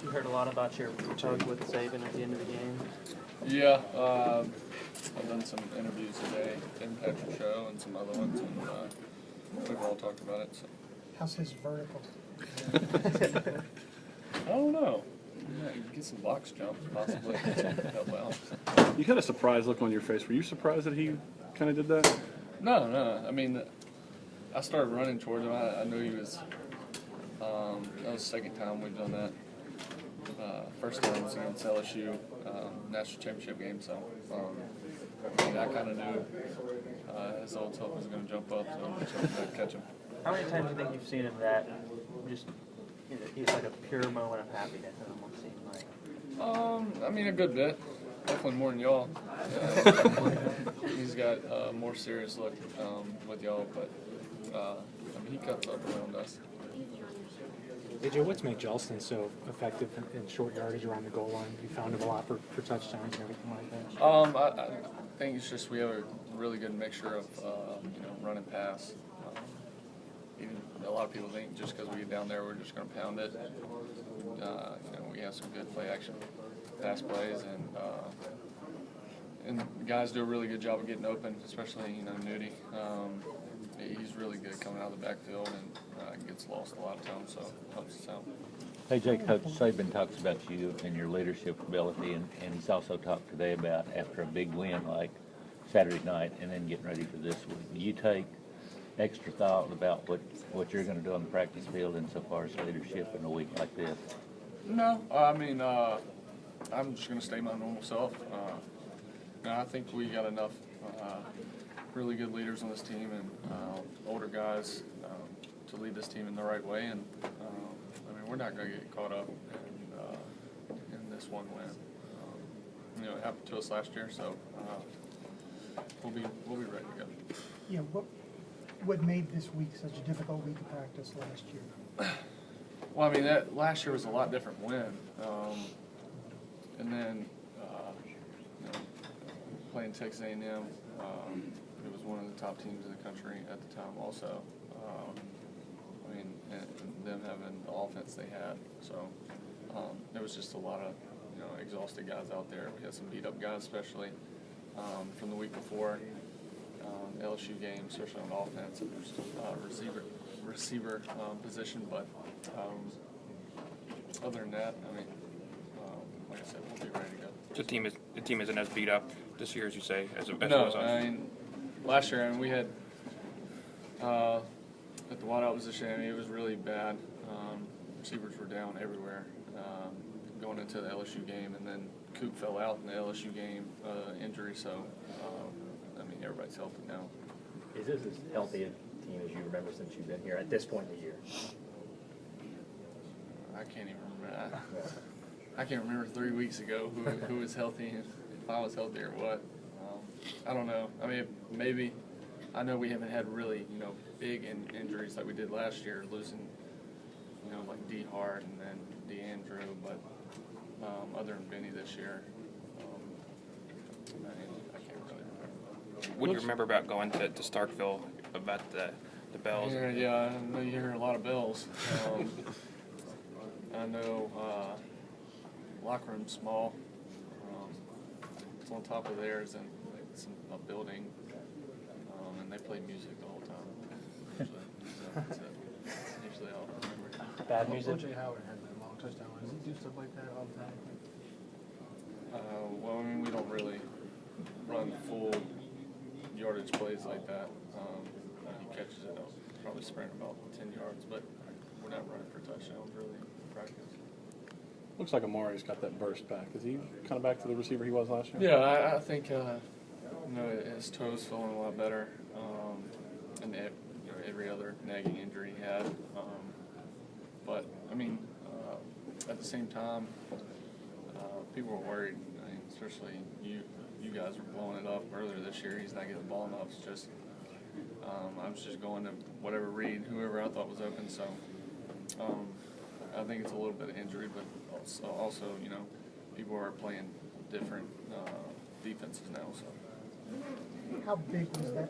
You heard a lot about your talk with Saban at the end of the game. Yeah, I've done some interviews today in Patrick's show and some other ones, and we've all talked about it. So. How's his vertical? I don't know. Yeah, you get some box jumps possibly. Help out. You had a surprised look on your face. Were you surprised that he kind of did that? No. I mean, I started running towards him. I knew he was. That was the second time we've done that. First time was against LSU, national championship game. So I kind of knew his old self was going to jump up, so I'd catch him. How many times do you think you've seen him that just, he's like a pure moment of happiness, it almost seemed like? I mean, a good bit. Definitely more than y'all. He's got a more serious look with y'all, but I mean, he cuts up around us. AJ, what's made Jelston so effective in short yardage around the goal line? You found him a lot for touchdowns and everything like that. I think it's just we have a really good mixture of run and pass. Even a lot of people think just because we get down there we're just going to pound it. We have some good play action pass plays, and the guys do a really good job of getting open, especially Nudie. He's really good coming out of the backfield and gets lost a lot of times, so helps us out. Hey, Jay, Coach Saban talks about you and your leadership ability, and he's also talked today about after a big win like Saturday night and then getting ready for this week. Do you take extra thought about what you're going to do on the practice field insofar as leadership in a week like this? No, I mean, I'm just going to stay my normal self. I think we got enough really good leaders on this team and older guys to lead this team in the right way. And I mean, we're not going to get caught up in this one win. It happened to us last year, so we'll be ready to go. Yeah, what made this week such a difficult week to practice last year? Well, I mean, that last year was a lot different win, and then playing Texas A&M, it was one of the top teams in the country at the time. Also, I mean, and them having the offense they had, so there was just a lot of exhausted guys out there. We had some beat up guys, especially from the week before. LSU game, especially on offense, and there's receiver position. But other than that, I mean, like I said, we'll be ready to go. The team isn't as beat up this year as you say as it was on. I mean, last year, we had at the wideout position. I mean, it was really bad. Receivers were down everywhere going into the LSU game, and then Coop fell out in the LSU game injury. So. I mean, everybody's healthy now. Is this as healthy a team as you remember since you've been here at this point in the year? I can't even remember. I can't remember 3 weeks ago who was healthy, if I was healthy or what. I don't know. I mean, maybe. I know we haven't had really, big injuries like we did last year, losing, like D. Hart and then DeAndrew, but other than Benny this year, I can't really remember. What do you remember about going to Starkville, about the bells? Yeah, I know you hear a lot of bells. I know locker room's small. It's on top of theirs and a building, and they play music the whole time. Usually, that's it. Usually I'll remember. Bad music? O.J. Howard had that long touchdown. Does he do stuff like that all the time? Well, I mean, we don't really run full yardage plays like that. He catches it, I'll probably sprint about 10 yards, but we're not running for touchdowns really in practice. Looks like Amari's got that burst back. Is he kind of back to the receiver he was last year? Yeah, I think his toes feeling a lot better, and every other nagging injury he had. But I mean, at the same time, people were worried. I mean, especially you guys were blowing it up earlier this year. He's not getting the ball enough. It's just I was just going to whatever read, whoever I thought was open. So I think it's a little bit of injury, but also people are playing different defenses now. So How big was that